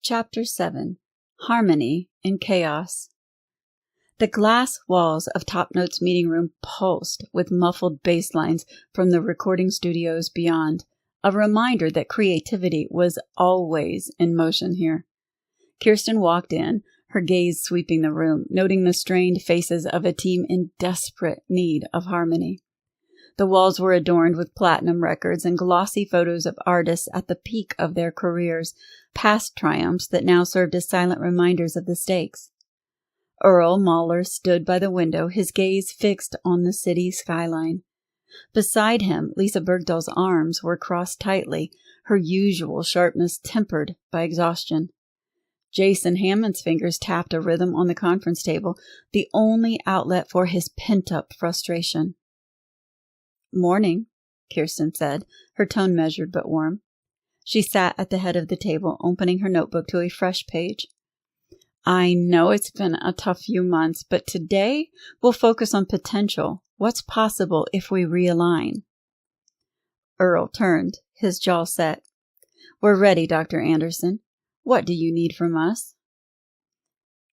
Chapter 7. Harmony in Chaos. The glass walls of TopNote's meeting room pulsed with muffled basslines from the recording studios beyond, a reminder that creativity was always in motion here. Kirsten walked in, her gaze sweeping the room, noting the strained faces of a team in desperate need of harmony. The walls were adorned with platinum records and glossy photos of artists at the peak of their careers, past triumphs that now served as silent reminders of the stakes. Earl Mauller stood by the window, his gaze fixed on the city skyline. Beside him, Lisa Bergdoll's arms were crossed tightly, her usual sharpness tempered by exhaustion. Jason Hammond's fingers tapped a rhythm on the conference table, the only outlet for his pent-up frustration. "Morning," Kirsten said, her tone measured but warm. She sat at the head of the table, opening her notebook to a fresh page. "I know it's been a tough few months, but today we'll focus on potential. What's possible if we realign?" Earl turned, his jaw set. "We're ready, Dr. Anderson. What do you need from us?"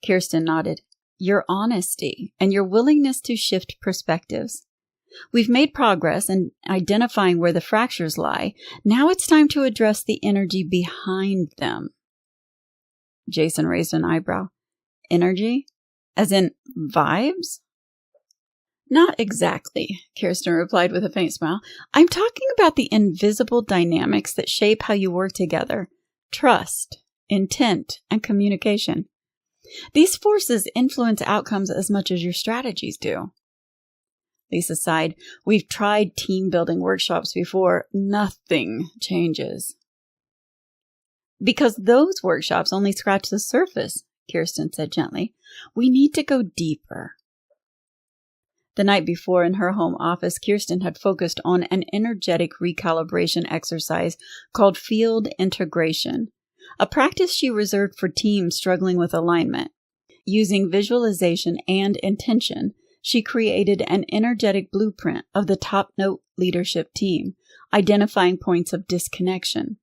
Kirsten nodded. "Your honesty and your willingness to shift perspectives. We've made progress in identifying where the fractures lie. Now it's time to address the energy behind them." Jason raised an eyebrow. "Energy? As in vibes?" "Not exactly," Kirsten replied with a faint smile. "I'm talking about the invisible dynamics that shape how you work together. Trust, intent, and communication. These forces influence outcomes as much as your strategies do." Lisa sighed. "We've tried team-building workshops before. Nothing changes." "Because those workshops only scratch the surface," Kirsten said gently. "We need to go deeper." The night before in her home office, Kirsten had focused on an energetic recalibration exercise called field integration, a practice she reserved for teams struggling with alignment. Using visualization and intention, she created an energetic blueprint of the TopNote leadership team, identifying points of disconnection.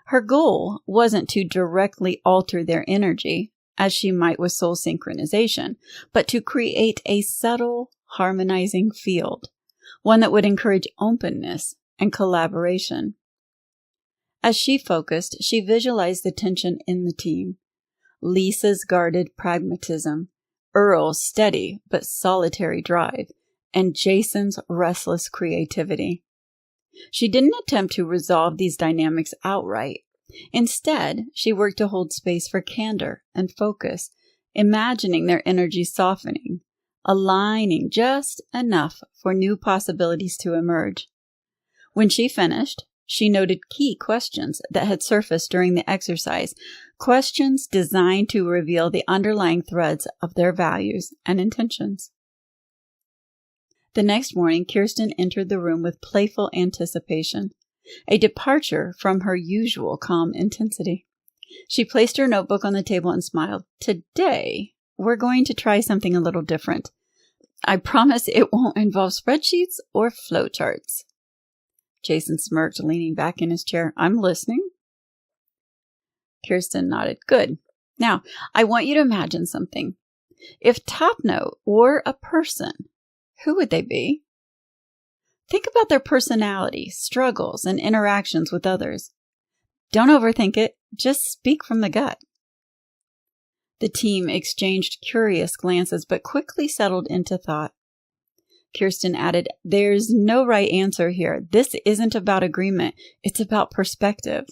Her goal wasn't to directly alter their energy, as she might with Soul Synchronization, but to create a subtle, harmonizing field, one that would encourage openness and collaboration. As she focused, she visualized the tension in the team. Lisa's guarded pragmatism, Earl's steady but solitary drive, and Jason's restless creativity. She didn't attempt to resolve these dynamics outright. Instead, she worked to hold space for candor and focus, imagining their energy softening, aligning just enough for new possibilities to emerge. When she finished, she noted key questions that had surfaced during the exercise, questions designed to reveal the underlying threads of their values and intentions. The next morning, Kirsten entered the room with playful anticipation, a departure from her usual calm intensity. She placed her notebook on the table and smiled. "Today, we're going to try something a little different. I promise it won't involve spreadsheets or flowcharts." Jason smirked, leaning back in his chair. "I'm listening." Kirsten nodded. "Good. Now, I want you to imagine something. If TopNote were a person, who would they be? Think about their personality, struggles, and interactions with others. Don't overthink it. Just speak from the gut." The team exchanged curious glances, but quickly settled into thought. Kirsten added, "There's no right answer here. This isn't about agreement. It's about perspective."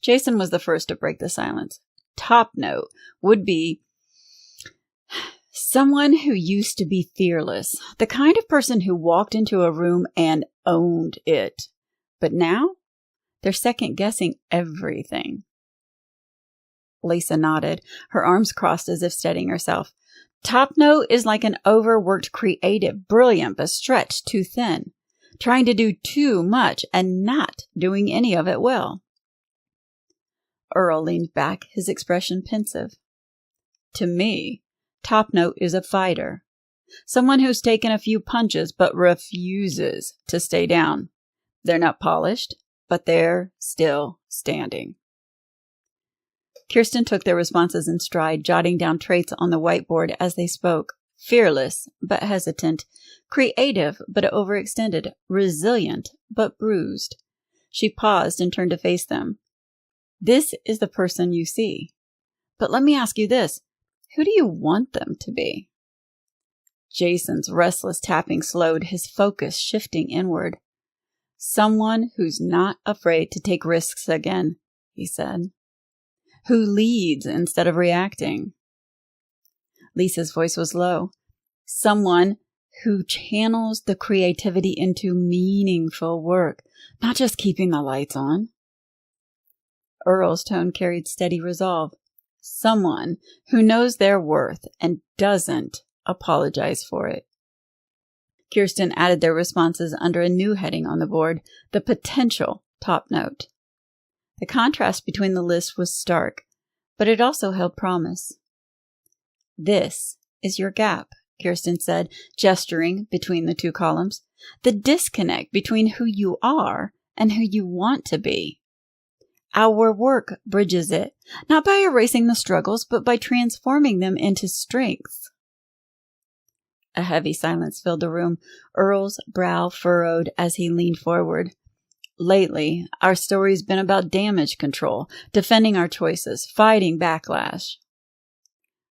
Jason was the first to break the silence. "TopNote would be someone who used to be fearless, the kind of person who walked into a room and owned it. But now, they're second-guessing everything." Lisa nodded, her arms crossed as if steadying herself. "TopNote is like an overworked creative, brilliant, but stretched too thin, trying to do too much and not doing any of it well." Earl leaned back, his expression pensive. "To me, TopNote is a fighter, someone who's taken a few punches but refuses to stay down. They're not polished, but they're still standing." Kirsten took their responses in stride, jotting down traits on the whiteboard as they spoke. Fearless, but hesitant. Creative, but overextended. Resilient, but bruised. She paused and turned to face them. This is the person you see. But let me ask you this. Who do you want them to be? Jason's restless tapping slowed, his focus shifting inward. Someone who's not afraid to take risks again, he said. Who leads instead of reacting. Lisa's voice was low. Someone who channels the creativity into meaningful work, not just keeping the lights on. Earl's tone carried steady resolve. Someone who knows their worth and doesn't apologize for it. Kirsten added their responses under a new heading on the board, the potential top note. The contrast between the lists was stark, but it also held promise. This is your gap, Kirsten said, gesturing between the two columns. The disconnect between who you are and who you want to be. Our work bridges it, not by erasing the struggles, but by transforming them into strengths. A heavy silence filled the room. Earl's brow furrowed as he leaned forward. Lately, our story's been about damage control, defending our choices, fighting backlash.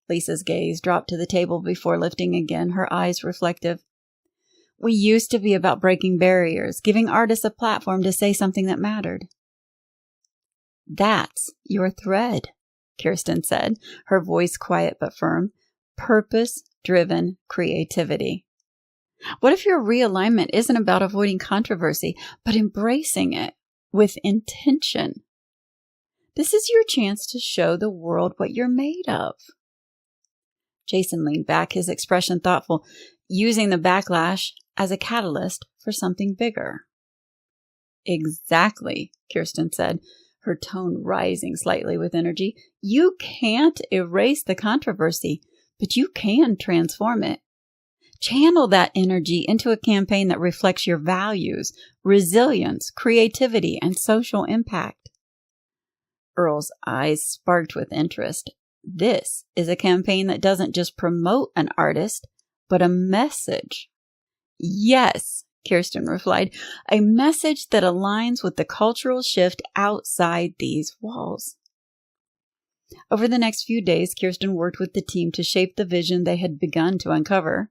Lisa's gaze dropped to the table before lifting again, her eyes reflective. We used to be about breaking barriers, giving artists a platform to say something that mattered. That's your thread, Kirsten said, her voice quiet but firm. Purpose-driven creativity. What if your realignment isn't about avoiding controversy, but embracing it with intention? This is your chance to show the world what you're made of. Jason leaned back, his expression thoughtful, using the backlash as a catalyst for something bigger. Exactly, Kirsten said, her tone rising slightly with energy. You can't erase the controversy, but you can transform it. Channel that energy into a campaign that reflects your values, resilience, creativity, and social impact. Earl's eyes sparked with interest. This is a campaign that doesn't just promote an artist, but a message. Yes, Kirsten replied, a message that aligns with the cultural shift outside these walls. Over the next few days, Kirsten worked with the team to shape the vision they had begun to uncover.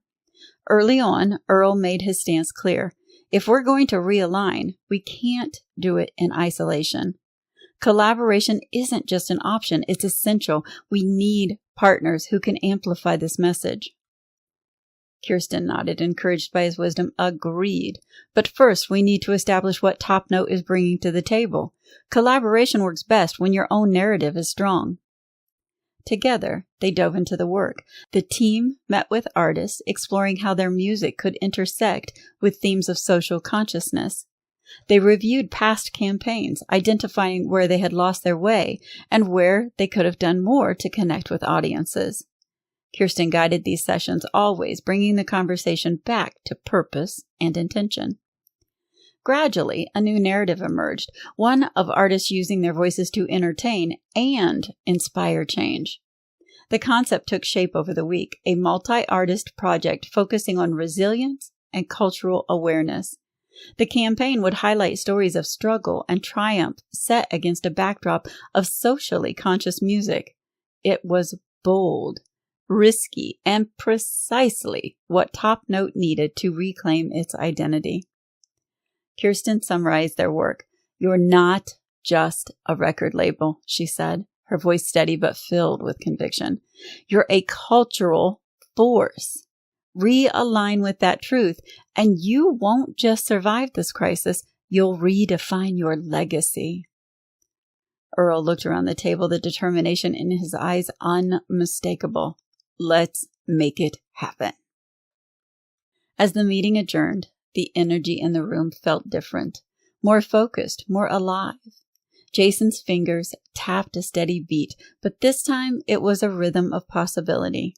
Early on, Earl made his stance clear. If we're going to realign, we can't do it in isolation. Collaboration isn't just an option, it's essential. We need partners who can amplify this message. Kirsten nodded, encouraged by his wisdom. Agreed. But first, we need to establish what Top Note is bringing to the table. Collaboration works best when your own narrative is strong. Together, they dove into the work. The team met with artists, exploring how their music could intersect with themes of social consciousness. They reviewed past campaigns, identifying where they had lost their way and where they could have done more to connect with audiences. Kirsten guided these sessions, always bringing the conversation back to purpose and intention. Gradually, a new narrative emerged, one of artists using their voices to entertain and inspire change. The concept took shape over the week, a multi-artist project focusing on resilience and cultural awareness. The campaign would highlight stories of struggle and triumph set against a backdrop of socially conscious music. It was bold, risky, and precisely what Top Note needed to reclaim its identity. Kirsten summarized their work. You're not just a record label, she said, her voice steady but filled with conviction. You're a cultural force. Realign with that truth, and you won't just survive this crisis, you'll redefine your legacy. Earl looked around the table, the determination in his eyes unmistakable. Let's make it happen. As the meeting adjourned, the energy in the room felt different, more focused, more alive. Jason's fingers tapped a steady beat, but this time it was a rhythm of possibility.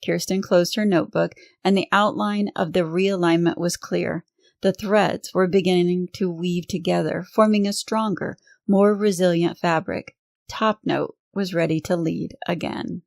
Kirsten closed her notebook, and the outline of the realignment was clear. The threads were beginning to weave together, forming a stronger, more resilient fabric. Top Note was ready to lead again.